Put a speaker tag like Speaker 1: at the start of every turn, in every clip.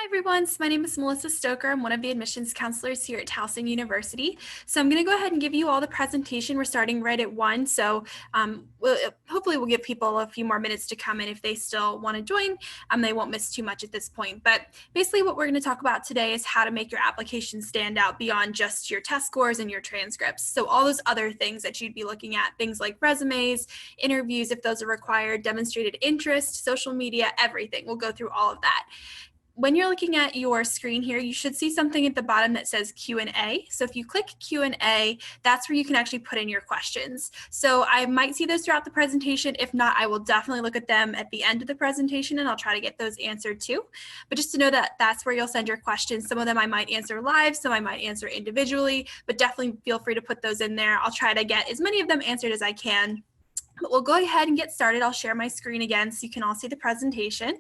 Speaker 1: Hi everyone, so my name is Melissa Stoker. I'm one of the admissions counselors here at Towson University. So I'm going to go ahead and give you all the presentation. We're starting right at 1, so hopefully we'll give people a few more minutes to come in if they still want to join. They won't miss too much at this point. But basically what we're going to talk about today is how to make your application stand out beyond just your test scores and your transcripts. So all those other things that you'd be looking at, things like resumes, interviews if those are required, demonstrated interest, social media, everything. We'll go through all of that. When you're looking at your screen here, you should see something at the bottom that says Q&A. So if you click Q&A, that's where you can actually put in your questions. So I might see those throughout the presentation. If not, I will definitely look at them at the end of the presentation and I'll try to get those answered too. But just to know that that's where you'll send your questions. Some of them I might answer live, some I might answer individually, but definitely feel free to put those in there. I'll try to get as many of them answered as I can. But we'll go ahead and get started. I'll share my screen again so you can all see the presentation.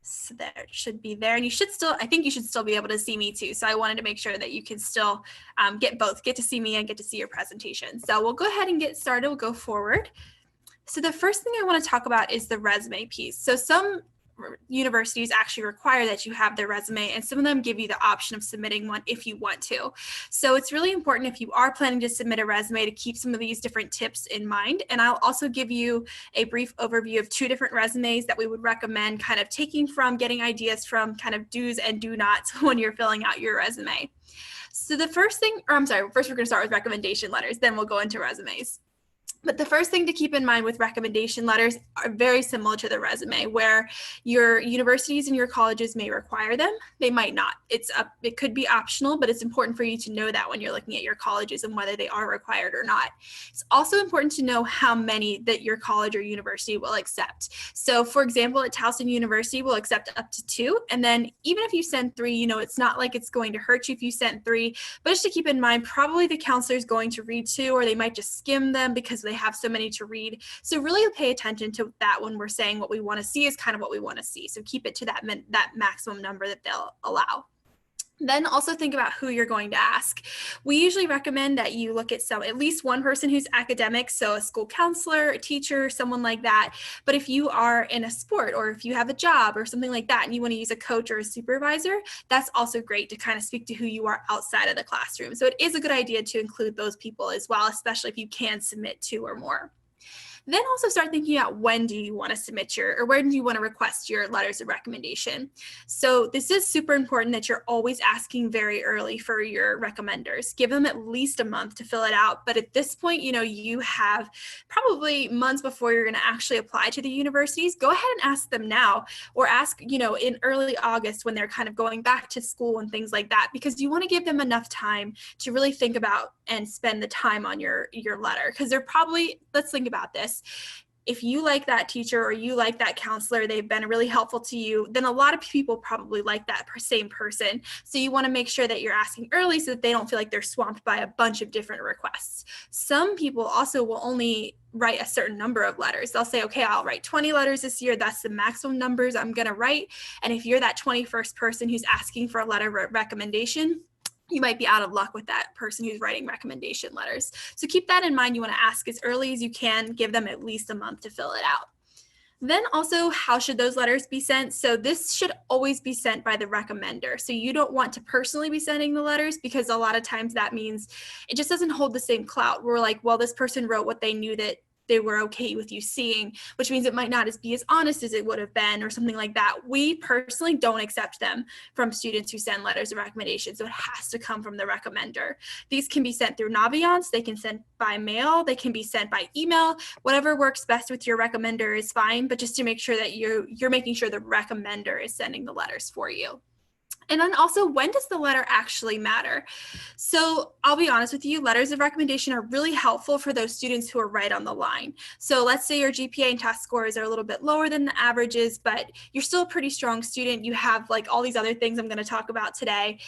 Speaker 1: So there it should be there, and you should still, I think you should still be able to see me too. So I wanted to make sure that you can still get to see me and get to see your presentation. So we'll go ahead and get started. We'll go forward. So the first thing I want to talk about is the resume piece. So some universities actually require that you have their resume, and some of them give you the option of submitting one if you want to. So it's really important if you are planning to submit a resume to keep some of these different tips in mind. And I'll also give you a brief overview of 2 different resumes that we would recommend kind of taking from, getting ideas from, kind of do's and do nots when you're filling out your resume. So the first thing, first we're going to start with recommendation letters, then we'll go into resumes. But the first thing to keep in mind with recommendation letters are very similar to the resume, where your universities and your colleges may require them. They might not. It could be optional, but it's important for you to know that when you're looking at your colleges and whether they are required or not. It's also important to know how many that your college or university will accept. So for example, at Towson University, we'll accept up to 2. And then even if you send 3, it's not like it's going to hurt you if you sent 3, but just to keep in mind, probably the counselor is going to read 2, or they might just skim them because they have so many to read. So really pay attention to that when we're saying what we want to see is kind of what we want to see. So keep it to that maximum number that they'll allow. Then also think about who you're going to ask. We usually recommend that you look at at least one person who's academic, so a school counselor, a teacher, someone like that. But if you are in a sport, or if you have a job or something like that and you want to use a coach or a supervisor, that's also great to kind of speak to who you are outside of the classroom. So it is a good idea to include those people as well, especially if you can submit 2 or more. Then also start thinking about when do you want to submit or when do you want to request your letters of recommendation. So this is super important that you're always asking very early for your recommenders. Give them at least a month to fill it out. But at this point, you have probably months before you're going to actually apply to the universities. Go ahead and ask them now, or ask, in early August when they're kind of going back to school and things like that, because you want to give them enough time to really think about and spend the time on your letter. Because they're probably, let's think about this. If you like that teacher or you like that counselor, they've been really helpful to you, then a lot of people probably like that same person. So you want to make sure that you're asking early so that they don't feel like they're swamped by a bunch of different requests. Some people also will only write a certain number of letters. They'll say, okay, I'll write 20 letters this year. That's the maximum numbers I'm going to write. And if you're that 21st person who's asking for a letter of recommendation, you might be out of luck with that person who's writing recommendation letters. So keep that in mind. You want to ask as early as you can, give them at least a month to fill it out. Then also, how should those letters be sent? So this should always be sent by the recommender. So you don't want to personally be sending the letters, because a lot of times that means it just doesn't hold the same clout. We're like, well, this person wrote what they knew that they were okay with you seeing, which means it might not be as honest as it would have been, or something like that. We personally don't accept them from students who send letters of recommendation, so it has to come from the recommender. These can be sent through Naviance, they can send by mail, they can be sent by email. Whatever works best with your recommender is fine, but just to make sure that you're making sure the recommender is sending the letters for you. And then also, when does the letter actually matter? So I'll be honest with you, letters of recommendation are really helpful for those students who are right on the line. So let's say your GPA and test scores are a little bit lower than the averages, but you're still a pretty strong student. You have like all these other things I'm going to talk about today.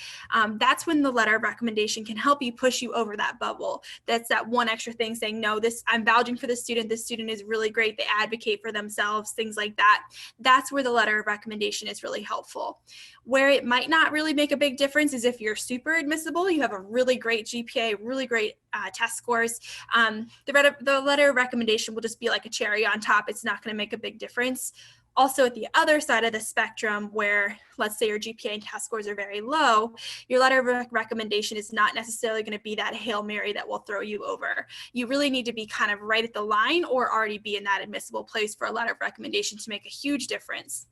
Speaker 1: That's when the letter of recommendation can help you push you over that bubble. That's that one extra thing saying, no, I'm vouching for this student. This student is really great. They advocate for themselves, things like that. That's where the letter of recommendation is really helpful. Where it might not really make a big difference is if you're super admissible, you have a really great GPA, really great test scores. The letter of recommendation will just be like a cherry on top. It's not going to make a big difference. Also, at the other side of the spectrum, where let's say your GPA and test scores are very low, your letter of recommendation is not necessarily going to be that Hail Mary that will throw you over. You really need to be kind of right at the line or already be in that admissible place for a letter of recommendation to make a huge difference.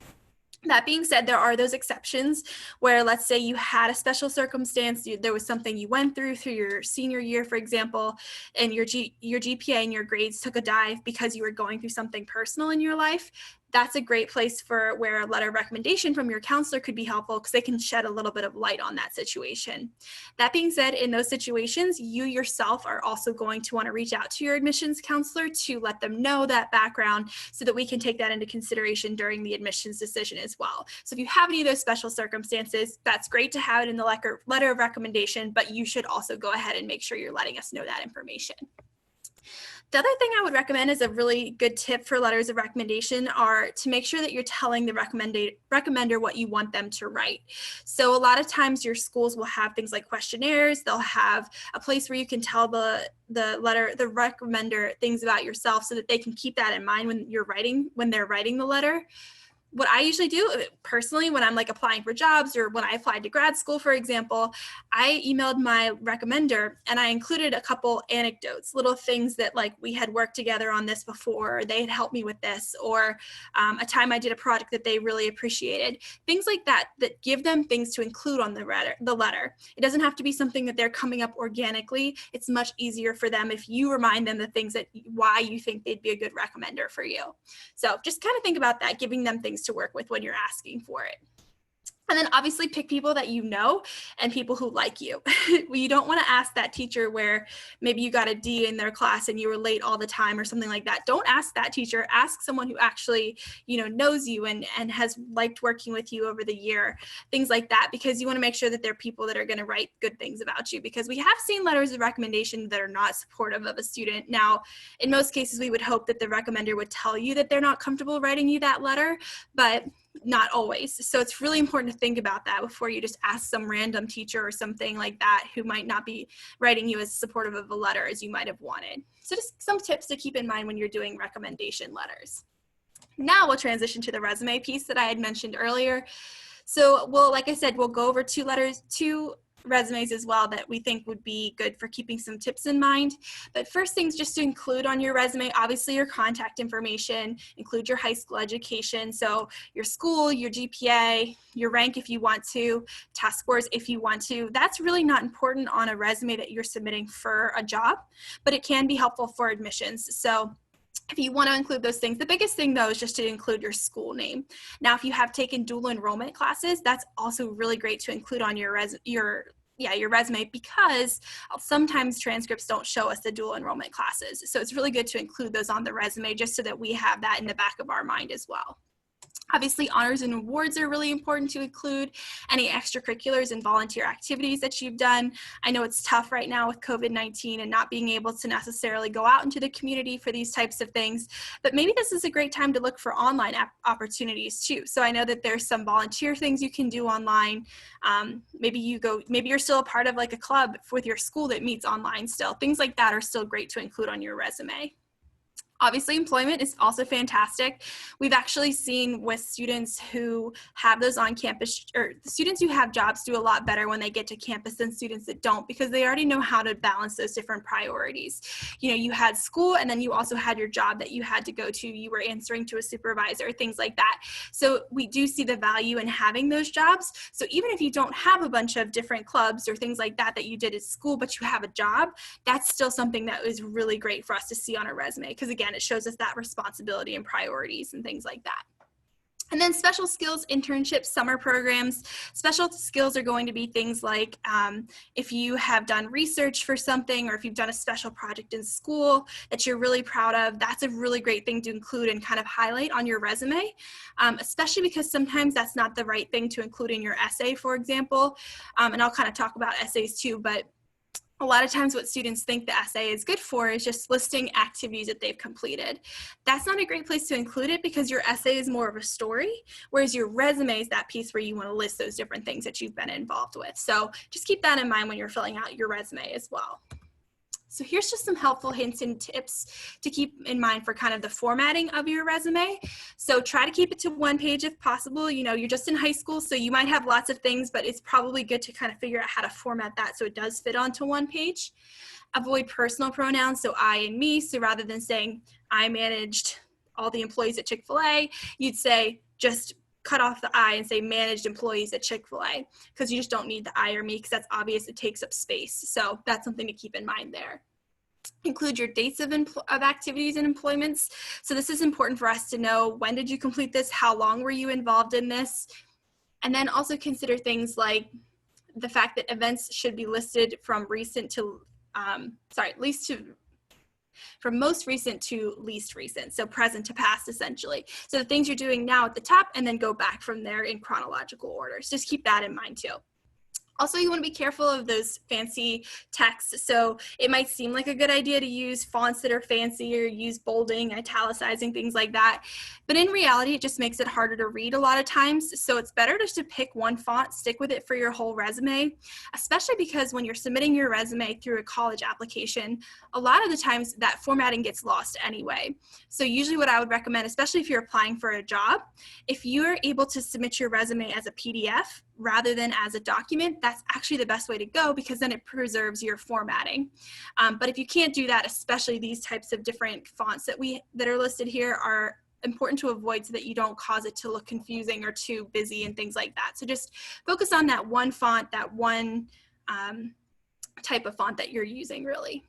Speaker 1: That being said, there are those exceptions where, let's say you had a special circumstance, there was something you went through your senior year, for example, and your GPA and your grades took a dive because you were going through something personal in your life. That's a great place for where a letter of recommendation from your counselor could be helpful because they can shed a little bit of light on that situation. That being said, in those situations, you yourself are also going to want to reach out to your admissions counselor to let them know that background so that we can take that into consideration during the admissions decision as well. So if you have any of those special circumstances, that's great to have it in the letter of recommendation, but you should also go ahead and make sure you're letting us know that information. The other thing I would recommend as a really good tip for letters of recommendation are to make sure that you're telling the recommender what you want them to write. So a lot of times your schools will have things like questionnaires. They'll have a place where you can tell the recommender things about yourself so that they can keep that in mind when they're writing the letter. What I usually do personally when I'm like applying for jobs or when I applied to grad school, for example, I emailed my recommender and I included a couple anecdotes, little things that like we had worked together on this before, or they had helped me with this, or a time I did a project that they really appreciated. Things like that give them things to include on the letter. It doesn't have to be something that they're coming up organically. It's much easier for them if you remind them the things why you think they'd be a good recommender for you. So just kind of think about that, giving them things to work with when you're asking for it. And then obviously pick people that you know and people who like you. You don't want to ask that teacher where maybe you got a D in their class and you were late all the time or something like that. Don't ask that teacher. Ask someone who actually, knows you and has liked working with you over the year, things like that, because you want to make sure that they're people that are going to write good things about you, because we have seen letters of recommendation that are not supportive of a student. Now, in most cases, we would hope that the recommender would tell you that they're not comfortable writing you that letter, but not always. So it's really important to think about that before you just ask some random teacher or something like that who might not be writing you as supportive of a letter as you might have wanted. So just some tips to keep in mind when you're doing recommendation letters. Now we'll transition to the resume piece that I had mentioned earlier. So like I said, we'll go over two resumes as well that we think would be good for keeping some tips in mind. But first things just to include on your resume, obviously your contact information, include your high school education. So your school, your GPA, your rank if you want to, test scores if you want to. That's really not important on a resume that you're submitting for a job, but it can be helpful for admissions. So if you want to include those things, the biggest thing though is just to include your school name. Now, if you have taken dual enrollment classes, that's also really great to include on your resume, because sometimes transcripts don't show us the dual enrollment classes. So it's really good to include those on the resume just so that we have that in the back of our mind as well. Obviously, honors and awards are really important to include, any extracurriculars and volunteer activities that you've done. I know it's tough right now with COVID-19 and not being able to necessarily go out into the community for these types of things, but maybe this is a great time to look for online opportunities too. So I know that there's some volunteer things you can do online. Maybe you're still a part of like a club with your school that meets online still. Things like that are still great to include on your resume. Obviously, employment is also fantastic. We've actually seen with students who have those on campus, or students who have jobs do a lot better when they get to campus than students that don't, because they already know how to balance those different priorities. You had school and then you also had your job that you had to go to. You were answering to a supervisor, things like that. So we do see the value in having those jobs. So even if you don't have a bunch of different clubs or things like that you did at school, but you have a job, that's still something that is really great for us to see on a resume, because again, it shows us that responsibility and priorities and things like that. And then special skills, internships, summer programs. Special skills are going to be things like if you have done research for something, or if you've done a special project in school that you're really proud of, that's a really great thing to include and kind of highlight on your resume, especially because sometimes that's not the right thing to include in your essay, for example. And I'll kind of talk about essays too, but a lot of times what students think the essay is good for is just listing activities that they've completed. That's not a great place to include it, because your essay is more of a story, whereas your resume is that piece where you want to list those different things that you've been involved with. So just keep that in mind when you're filling out your resume as well. So here's just some helpful hints and tips to keep in mind for kind of the formatting of your resume. So try to keep it to one page if possible. You know, you're just in high school, so you might have lots of things, but it's probably good to kind of figure out how to format that so it does fit onto one page. Avoid personal pronouns, so I and me. So rather than saying I managed all the employees at Chick-fil-A, you'd say just cut off the I and say managed employees at Chick-fil-A, because you just don't need the I or me, because that's obvious, it takes up space. So that's something to keep in mind there. Include your dates of activities and employments. So this is important for us to know, when did you complete this? How long were you involved in this? And then also consider things like the fact that events should be listed from recent to, from most recent to least recent, so present to past essentially. So the things you're doing now at the top, and then go back from there in chronological order. So just keep that in mind too. Also, you want to be careful of those fancy texts. So it might seem like a good idea to use fonts that are fancy or use bolding, italicizing, things like that. But in reality, it just makes it harder to read a lot of times. So it's better just to pick one font, stick with it for your whole resume, especially because when you're submitting your resume through a college application, a lot of the times that formatting gets lost anyway. So usually what I would recommend, especially if you're applying for a job, if you're able to submit your resume as a PDF rather than as a document, that's actually the best way to go, because then it preserves your formatting. But if you can't do that, especially these types of different fonts that are listed here are important to avoid so that you don't cause it to look confusing or too busy and things like that. So just focus on that one font, that one type of font that you're using really.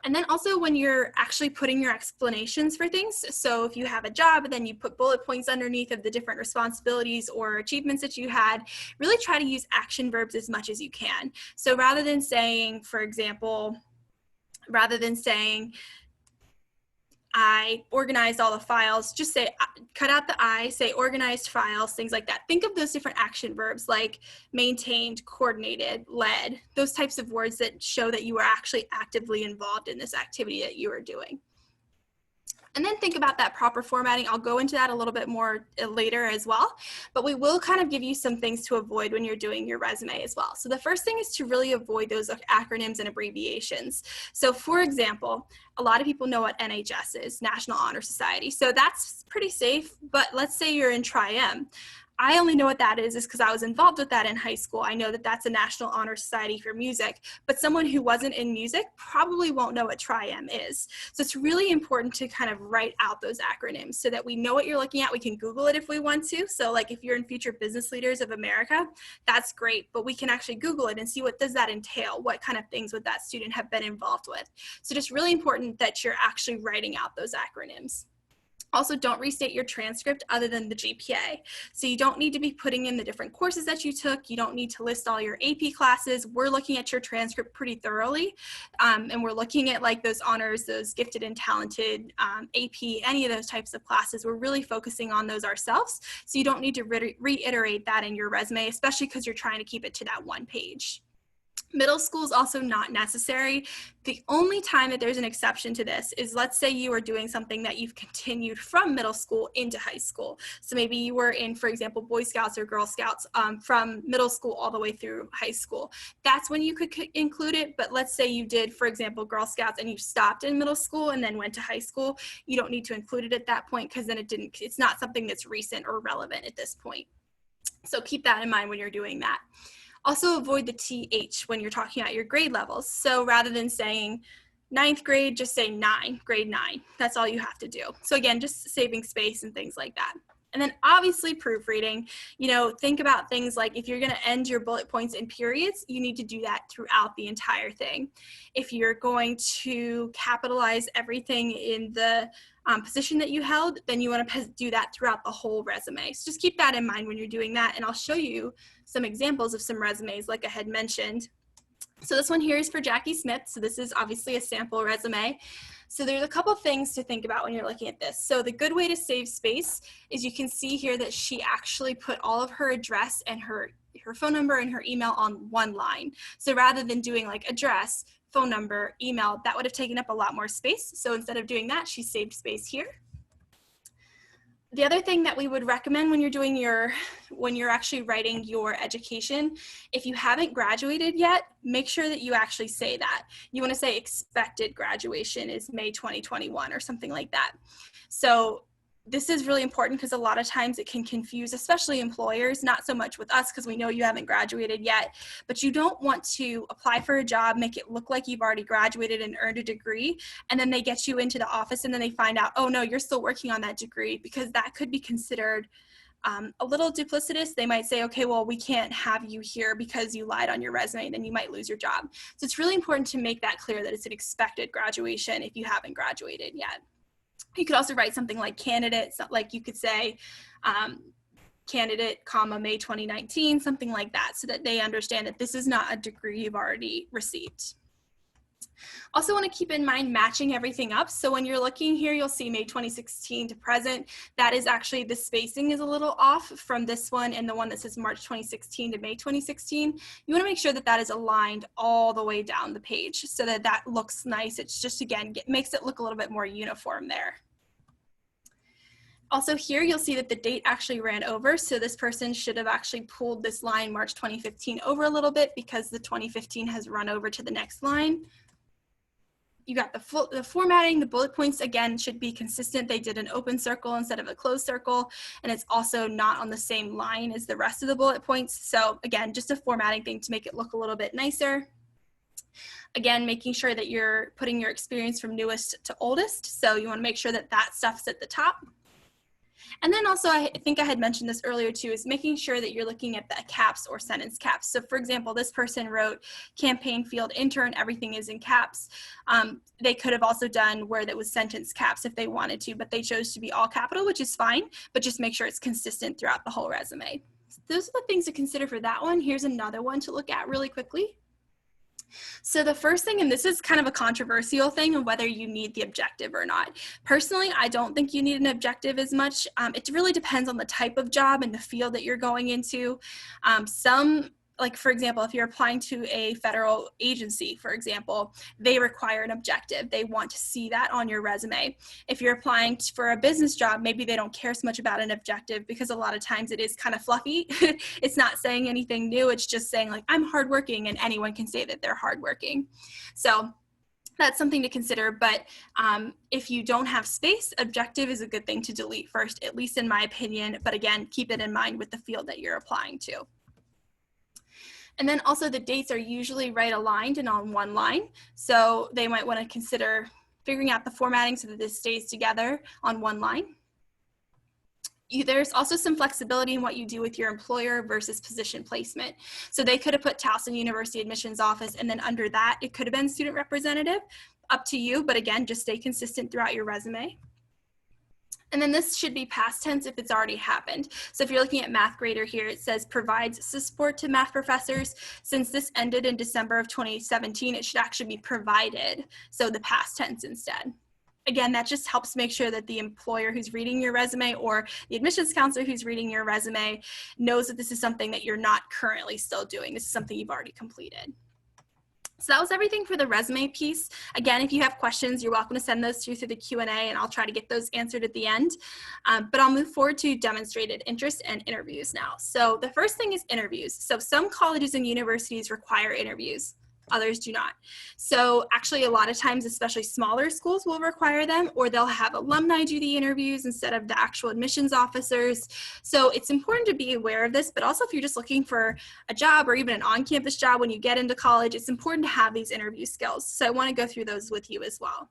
Speaker 1: And then also when you're actually putting your explanations for things, so if you have a job, then you put bullet points underneath of the different responsibilities or achievements that you had, really try to use action verbs as much as you can. So rather than saying, for example, I organized all the files, just say, cut out the I, say organized files, things like that. Think of those different action verbs like maintained, coordinated, led, those types of words that show that you are actually actively involved in this activity that you are doing. And then think about that proper formatting. I'll go into that a little bit more later as well, but we will kind of give you some things to avoid when you're doing your resume as well. So the first thing is to really avoid those acronyms and abbreviations. So for example, a lot of people know what NHS is, National Honor Society. So that's pretty safe, but let's say you're in Tri-M. I only know what that is because I was involved with that in high school. I know that that's a National Honor Society for music, but someone who wasn't in music probably won't know what Tri-M is. So it's really important to kind of write out those acronyms so that we know what you're looking at. We can Google it if we want to. So like if you're in Future Business Leaders of America, that's great, but we can actually Google it and see what does that entail? What kind of things would that student have been involved with? So just really important that you're actually writing out those acronyms. Also, don't restate your transcript other than the GPA. So you don't need to be putting in the different courses that you took. You don't need to list all your AP classes. We're looking at your transcript pretty thoroughly. And we're looking at like those honors, those gifted and talented, AP, any of those types of classes. We're really focusing on those ourselves. So you don't need to reiterate that in your resume, especially because you're trying to keep it to that one page. Middle school is also not necessary. The only time that there's an exception to this is, let's say you are doing something that you've continued from middle school into high school. So maybe you were in, for example, Boy Scouts or Girl Scouts from middle school all the way through high school. That's when you could include it. But let's say you did, for example, Girl Scouts and you stopped in middle school and then went to high school. You don't need to include it at that point because then it's not something that's recent or relevant at this point. So keep that in mind when you're doing that. Also avoid the TH when you're talking about your grade levels. So rather than saying 9th grade, just say 9, grade 9. That's all you have to do. So again, just saving space and things like that. And then obviously proofreading, think about things like if you're going to end your bullet points in periods, you need to do that throughout the entire thing. If you're going to capitalize everything in the position that you held, then you want to do that throughout the whole resume. So just keep that in mind when you're doing that. And I'll show you some examples of some resumes like I had mentioned. So this one here is for Jackie Smith. So this is obviously a sample resume. So there's a couple things to think about when you're looking at this. So the good way to save space is you can see here that she actually put all of her address and her phone number and her email on one line. So rather than doing like address, phone number, email, that would have taken up a lot more space. So instead of doing that, she saved space here. The other thing that we would recommend when you're actually writing your education, if you haven't graduated yet, make sure that you actually say that. You want to say expected graduation is May 2021 or something like that. So this is really important because a lot of times it can confuse, especially employers, not so much with us because we know you haven't graduated yet, but you don't want to apply for a job, make it look like you've already graduated and earned a degree, and then they get you into the office and then they find out, oh no, you're still working on that degree, because that could be considered a little duplicitous. They might say, okay, well, we can't have you here because you lied on your resume, and then you might lose your job. So it's really important to make that clear that it's an expected graduation if you haven't graduated yet. You could also write something like candidate, like you could say candidate, comma, May 2019, something like that, so that they understand that this is not a degree you've already received. Also want to keep in mind matching everything up. So when you're looking here, you'll see May 2016 to present. That is actually, the spacing is a little off from this one and the one that says March 2016 to May 2016. You want to make sure that that is aligned all the way down the page so that that looks nice. It's just, again, makes it look a little bit more uniform there. Also here, you'll see that the date actually ran over. So this person should have actually pulled this line March 2015 over a little bit because the 2015 has run over to the next line. You got the formatting, the bullet points, again, should be consistent. They did an open circle instead of a closed circle, and it's also not on the same line as the rest of the bullet points. So again, just a formatting thing to make it look a little bit nicer. Again, making sure that you're putting your experience from newest to oldest. So you want to make sure that that stuff's at the top. And then also, I think I had mentioned this earlier too, is making sure that you're looking at the caps or sentence caps. So for example, this person wrote campaign field intern, everything is in caps. They could have also done where that was sentence caps if they wanted to, but they chose to be all capital, which is fine, but just make sure it's consistent throughout the whole resume. So those are the things to consider for that one. Here's another one to look at really quickly. So the first thing, and this is kind of a controversial thing of whether you need the objective or not. Personally, I don't think you need an objective as much. It really depends on the type of job and the field that you're going into. Like for example, if you're applying to a federal agency, for example, they require an objective. They want to see that on your resume. If you're applying for a business job, maybe they don't care so much about an objective because a lot of times it is kind of fluffy. It's not saying anything new. It's just saying like, I'm hardworking, and anyone can say that they're hardworking. So that's something to consider, but if you don't have space, objective is a good thing to delete first, at least in my opinion. But again, keep it in mind with the field that you're applying to. And then also the dates are usually right aligned and on one line. So they might want to consider figuring out the formatting so that this stays together on one line. There's also some flexibility in what you do with your employer versus position placement. So they could have put Towson University Admissions Office, and then under that, it could have been student representative. Up to you, but again, just stay consistent throughout your resume. And then this should be past tense if it's already happened. So if you're looking at math grader here, it says provides support to math professors. Since this ended in December of 2017, it should actually be provided. So the past tense instead. Again, that just helps make sure that the employer who's reading your resume or the admissions counselor who's reading your resume knows that this is something that you're not currently still doing. This is something you've already completed. So that was everything for the resume piece. Again, if you have questions, you're welcome to send those through the Q&A, and I'll try to get those answered at the end. But I'll move forward to demonstrated interest and interviews now. So the first thing is interviews. So some colleges and universities require interviews. Others do not. So actually a lot of times, especially smaller schools will require them, or they'll have alumni do the interviews instead of the actual admissions officers. So it's important to be aware of this, but also if you're just looking for a job or even an on-campus job when you get into college, it's important to have these interview skills. So I want to go through those with you as well.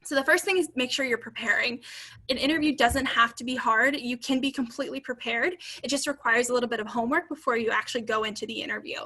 Speaker 1: So the first thing is make sure you're preparing. An interview doesn't have to be hard. You can be completely prepared. It just requires a little bit of homework before you actually go into the interview.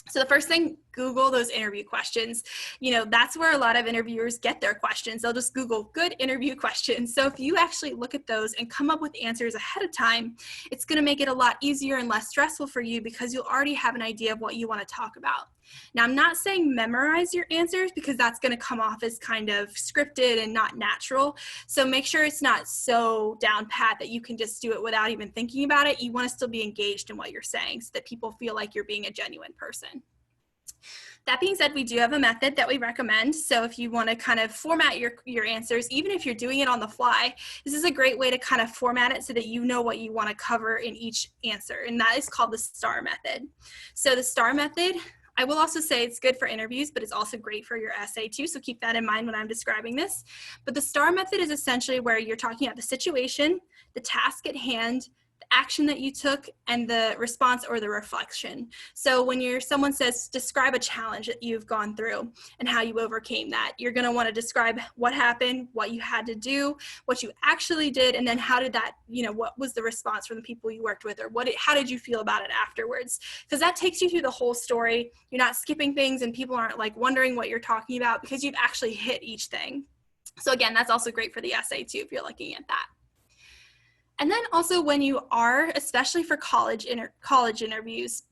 Speaker 1: So the first thing, Google those interview questions. You know, that's where a lot of interviewers get their questions. They'll just Google good interview questions. So if you actually look at those and come up with answers ahead of time, it's going to make it a lot easier and less stressful for you because you'll already have an idea of what you want to talk about. Now, I'm not saying memorize your answers because that's going to come off as kind of scripted and not natural. So make sure it's not so down pat that you can just do it without even thinking about it. You want to still be engaged in what you're saying so that people feel like you're being a genuine person. That being said, we do have a method that we recommend. So if you want to kind of format your answers, even if you're doing it on the fly, this is a great way to kind of format it so that you know what you want to cover in each answer. And that is called the STAR method. So the STAR method, I will also say it's good for interviews, but it's also great for your essay too. So keep that in mind when I'm describing this. But the STAR method is essentially where you're talking about the situation, the task at hand, the action that you took, and the response or the reflection. So when someone says, describe a challenge that you've gone through and how you overcame that, you're going to want to describe what happened, what you had to do, what you actually did, and then how did that, what was the response from the people you worked with, or how did you feel about it afterwards? Because that takes you through the whole story. You're not skipping things and people aren't like wondering what you're talking about because you've actually hit each thing. So again, that's also great for the essay too, if you're looking at that. And then also when you are, especially for college interviews,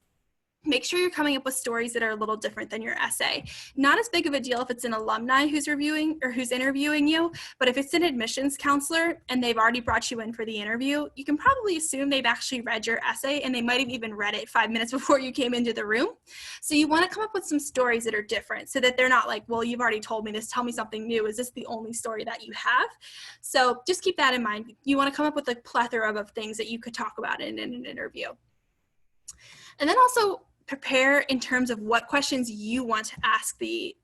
Speaker 1: make sure you're coming up with stories that are a little different than your essay. Not as big of a deal if it's an alumni who's reviewing or who's interviewing you, but if it's an admissions counselor and they've already brought you in for the interview, you can probably assume they've actually read your essay and they might have even read it 5 minutes before you came into the room. So you want to come up with some stories that are different so that they're not like, well, you've already told me this, tell me something new. Is this the only story that you have? So just keep that in mind. You want to come up with a plethora of things that you could talk about in an interview. And then also prepare in terms of what questions you want to ask the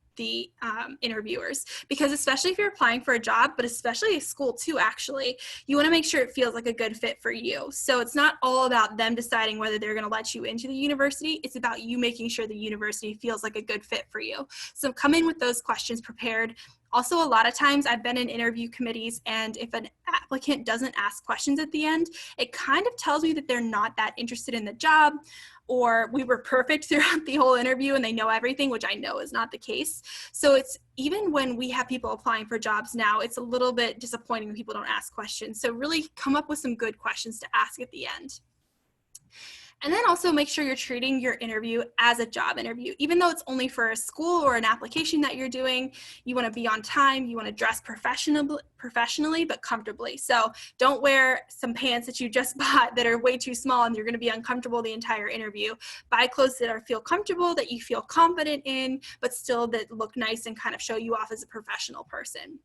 Speaker 1: interviewers, because especially if you're applying for a job, but especially a school too, actually, you want to make sure it feels like a good fit for you. So it's not all about them deciding whether they're going to let you into the university. It's about you making sure the university feels like a good fit for you. So come in with those questions prepared. Also, a lot of times I've been in interview committees, and if an applicant doesn't ask questions at the end, it kind of tells me that they're not that interested in the job, or we were perfect throughout the whole interview and they know everything, which I know is not the case. So it's even when we have people applying for jobs now, it's a little bit disappointing when people don't ask questions. So really come up with some good questions to ask at the end. And then also make sure you're treating your interview as a job interview. Even though it's only for a school or an application that you're doing, you want to be on time, you want to dress professionally, but comfortably. So don't wear some pants that you just bought that are way too small and you're going to be uncomfortable the entire interview. Buy clothes that feel comfortable, that you feel confident in, but still that look nice and kind of show you off as a professional person.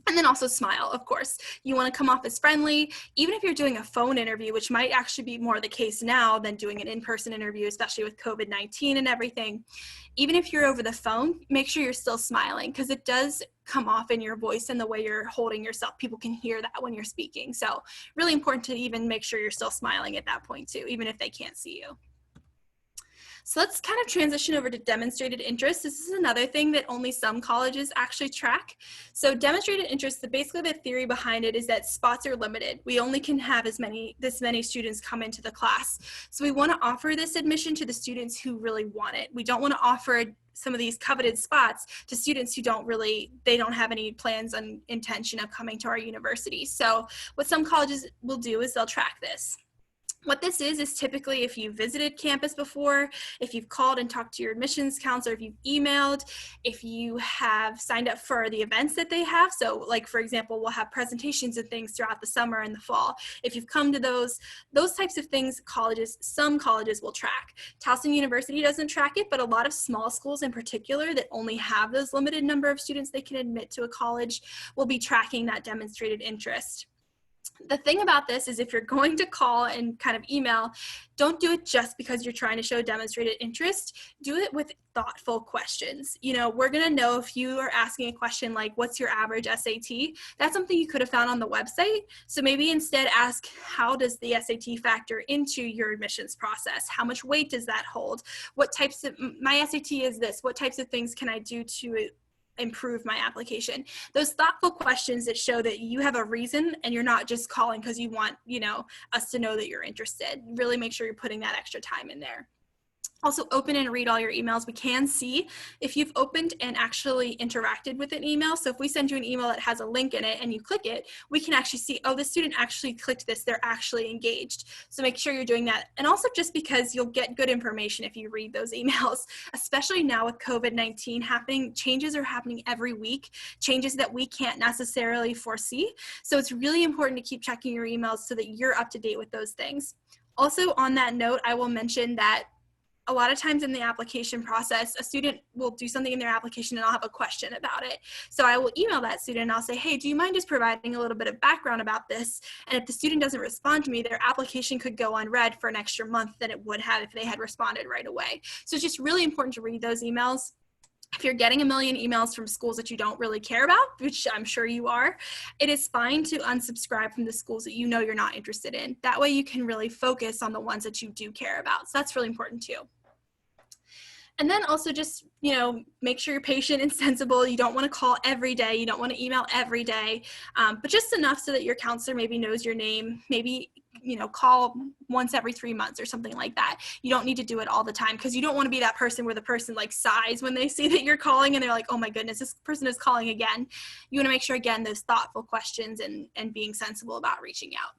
Speaker 1: And then also smile, of course. You want to come off as friendly, even if you're doing a phone interview, which might actually be more the case now than doing an in-person interview, especially with COVID-19 and everything. Even if you're over the phone, make sure you're still smiling, because it does come off in your voice and the way you're holding yourself. People can hear that when you're speaking. So really important to even make sure you're still smiling at that point too, even if they can't see you. So let's kind of transition over to demonstrated interest. This is another thing that only some colleges actually track. So demonstrated interest, basically the theory behind it is that spots are limited. We only can have this many students come into the class. So we want to offer this admission to the students who really want it. We don't want to offer some of these coveted spots to students who they don't have any plans and intention of coming to our university. So what some colleges will do is they'll track this. What this is typically if you've visited campus before, if you've called and talked to your admissions counselor, if you've emailed, if you have signed up for the events that they have. So like, for example, we'll have presentations and things throughout the summer and the fall. If you've come to those types of things, some colleges will track. Towson University doesn't track it, but a lot of small schools in particular that only have those limited number of students they can admit to a college will be tracking that demonstrated interest. The thing about this is if you're going to call and kind of email, don't do it just because you're trying to show demonstrated interest. Do it with thoughtful questions. We're going to know if you are asking a question like, what's your average SAT? That's something you could have found on the website. So maybe instead ask, how does the SAT factor into your admissions process? How much weight does that hold? My SAT is this. What types of things can I do to improve my application? Those thoughtful questions that show that you have a reason and you're not just calling because you want, us to know that you're interested. Really make sure you're putting that extra time in there. Also open and read all your emails. We can see if you've opened and actually interacted with an email. So if we send you an email that has a link in it and you click it, we can actually see, oh, the student actually clicked this, they're actually engaged. So make sure you're doing that. And also just because you'll get good information if you read those emails, especially now with COVID-19 happening, changes are happening every week, changes that we can't necessarily foresee. So it's really important to keep checking your emails so that you're up to date with those things. Also on that note, I will mention that a lot of times in the application process, a student will do something in their application and I'll have a question about it. So I will email that student and I'll say, hey, do you mind just providing a little bit of background about this? And if the student doesn't respond to me, their application could go unread for an extra month than it would have if they had responded right away. So it's just really important to read those emails. If you're getting a million emails from schools that you don't really care about, which I'm sure you are, it is fine to unsubscribe from the schools that you know you're not interested in. That way you can really focus on the ones that you do care about. So that's really important too. And then also just, make sure you're patient and sensible. You don't want to call every day. You don't want to email every day, but just enough so that your counselor maybe knows your name, maybe, call once every 3 months or something like that. You don't need to do it all the time because you don't want to be that person where the person like sighs when they see that you're calling and they're like, oh my goodness, this person is calling again. You want to make sure, again, those thoughtful questions and being sensible about reaching out.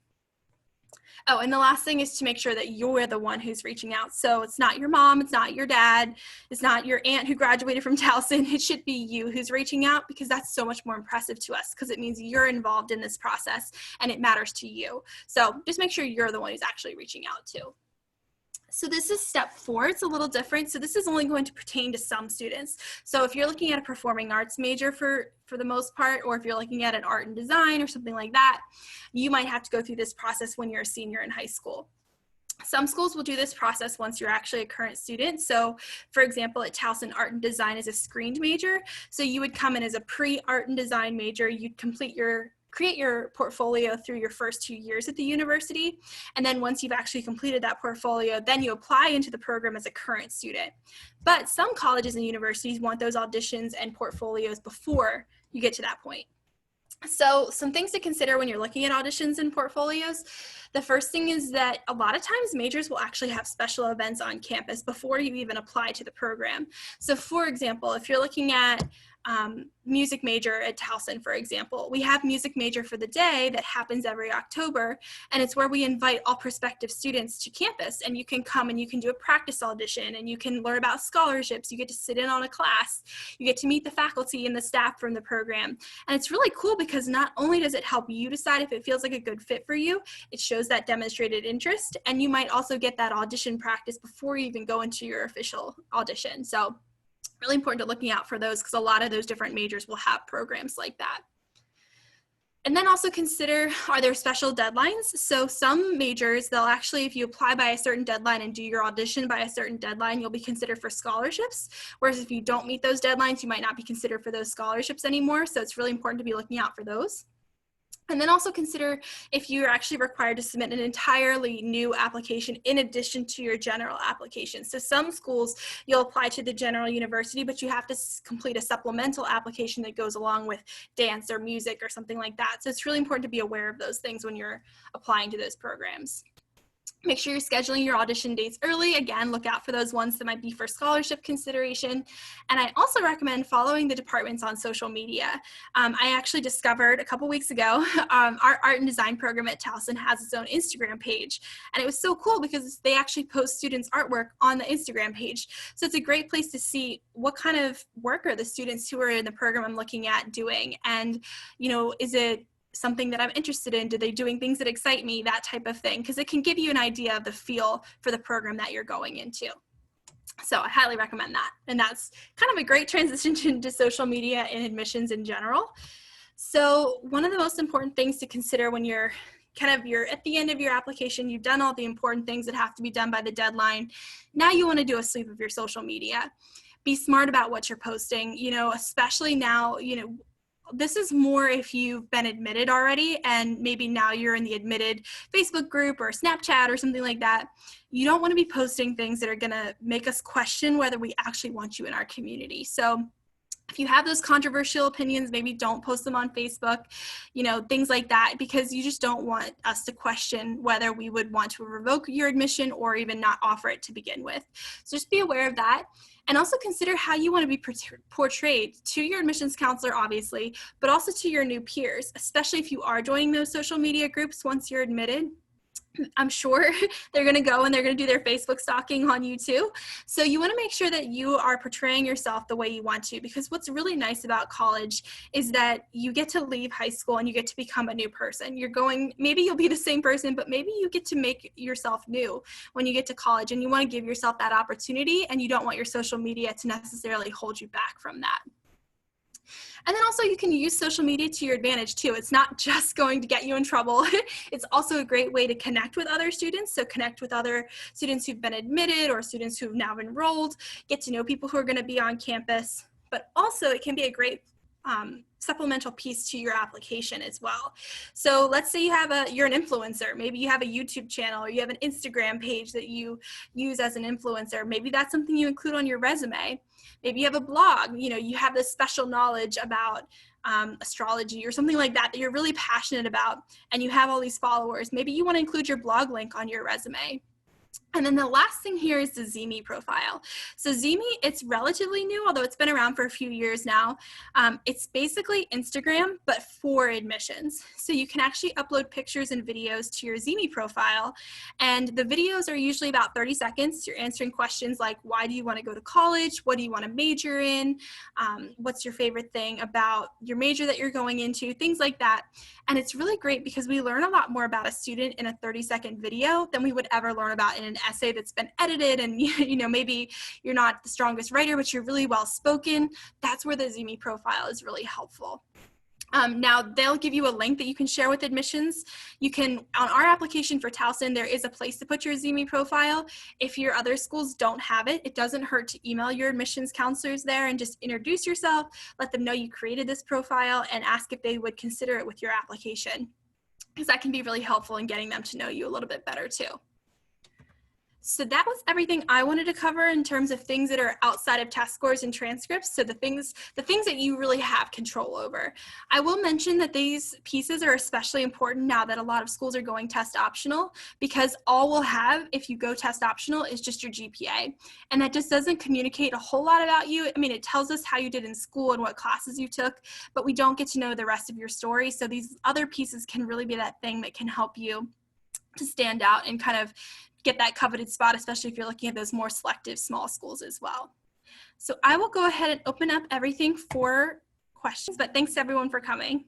Speaker 1: Oh, and the last thing is to make sure that you're the one who's reaching out. So it's not your mom, it's not your dad, it's not your aunt who graduated from Towson. It should be you who's reaching out because that's so much more impressive to us because it means you're involved in this process and it matters to you. So just make sure you're the one who's actually reaching out too. So this is step 4. It's a little different. So this is only going to pertain to some students. So if you're looking at a performing arts major for the most part, or if you're looking at an art and design or something like that, you might have to go through this process when you're a senior in high school. Some schools will do this process once you're actually a current student. So for example, at Towson, art and design is a screened major. So you would come in as a pre-art and design major. You'd create your portfolio through your first 2 years at the university. And then once you've actually completed that portfolio, then you apply into the program as a current student. But some colleges and universities want those auditions and portfolios before you get to that point. So some things to consider when you're looking at auditions and portfolios. The first thing is that a lot of times majors will actually have special events on campus before you even apply to the program. So for example, if you're looking at music major at Towson, for example, we have music major for the day that happens every October, and it's where we invite all prospective students to campus, and you can come and you can do a practice audition and you can learn about scholarships. You get to sit in on a class, you get to meet the faculty and the staff from the program, and it's really cool because not only does it help you decide if it feels like a good fit for you, it shows that demonstrated interest, and you might also get that audition practice before you even go into your official audition. So really important to looking out for those because a lot of those different majors will have programs like that. And then also consider, are there special deadlines? So some majors, they'll actually, if you apply by a certain deadline and do your audition by a certain deadline, you'll be considered for scholarships. Whereas if you don't meet those deadlines, you might not be considered for those scholarships anymore. So it's really important to be looking out for those. And then also consider if you're actually required to submit an entirely new application in addition to your general application. So some schools, you'll apply to the general university, but you have to complete a supplemental application that goes along with dance or music or something like that. So it's really important to be aware of those things when you're applying to those programs. Make sure you're scheduling your audition dates early. Again, look out for those ones that might be for scholarship consideration. And I also recommend following the departments on social media. I actually discovered a couple weeks ago, our art and design program at Towson has its own Instagram page. And it was so cool because they actually post students' artwork on the Instagram page. So it's a great place to see what kind of work are the students who are in the program I'm looking at doing. And, is it something that I'm interested in? Do they doing things that excite me? That type of thing, because it can give you an idea of the feel for the program that you're going into. So I highly recommend that. And that's kind of a great transition to social media and admissions in general. So one of the most important things to consider when you're at the end of your application, you've done all the important things that have to be done by the deadline. Now you want to do a sweep of your social media. Be smart about what you're posting, especially now, this is more if you've been admitted already and maybe now you're in the admitted Facebook group or Snapchat or something like that. You don't want to be posting things that are going to make us question whether we actually want you in our community. So if you have those controversial opinions, maybe don't post them on Facebook, things like that, because you just don't want us to question whether we would want to revoke your admission or even not offer it to begin with. So just be aware of that. And also consider how you want to be portrayed to your admissions counselor, obviously, but also to your new peers, especially if you are joining those social media groups once you're admitted. I'm sure they're going to go and they're going to do their Facebook stalking on you too. So you want to make sure that you are portraying yourself the way you want to, because what's really nice about college is that you get to leave high school and you get to become a new person. Maybe you'll be the same person, but maybe you get to make yourself new when you get to college, and you want to give yourself that opportunity, and you don't want your social media to necessarily hold you back from that. And then also you can use social media to your advantage too. It's not just going to get you in trouble. It's also a great way to connect with other students. So connect with other students who've been admitted or students who've now enrolled, get to know people who are going to be on campus. But also it can be a great supplemental piece to your application as well. So let's say you're an influencer. Maybe you have a YouTube channel or you have an Instagram page that you use as an influencer. Maybe that's something you include on your resume. Maybe you have a blog, you have this special knowledge about astrology or something like that you're really passionate about, and you have all these followers. Maybe you want to include your blog link on your resume. And then the last thing here is the ZME profile. So ZME, it's relatively new, although it's been around for a few years now. It's basically Instagram, but for admissions. So you can actually upload pictures and videos to your ZME profile. And the videos are usually about 30 seconds. You're answering questions like, why do you want to go to college? What do you want to major in? What's your favorite thing about your major that you're going into? Things like that. And it's really great because we learn a lot more about a student in a 30-second video than we would ever learn about in an essay that's been edited, and maybe you're not the strongest writer, but you're really well spoken. That's where the ZME profile is really helpful. Now they'll give you a link that you can share with admissions. On our application for Towson, there is a place to put your ZME profile. If your other schools don't have it, it doesn't hurt to email your admissions counselors there and just introduce yourself, let them know you created this profile, and ask if they would consider it with your application, because that can be really helpful in getting them to know you a little bit better too. So that was everything I wanted to cover in terms of things that are outside of test scores and transcripts. So the things that you really have control over. I will mention that these pieces are especially important now that a lot of schools are going test optional, because all we'll have if you go test optional is just your GPA. And that just doesn't communicate a whole lot about you. I mean, it tells us how you did in school and what classes you took, but we don't get to know the rest of your story. So these other pieces can really be that thing that can help you to stand out and kind of get that coveted spot, especially if you're looking at those more selective small schools as well. So I will go ahead and open up everything for questions, but thanks everyone for coming.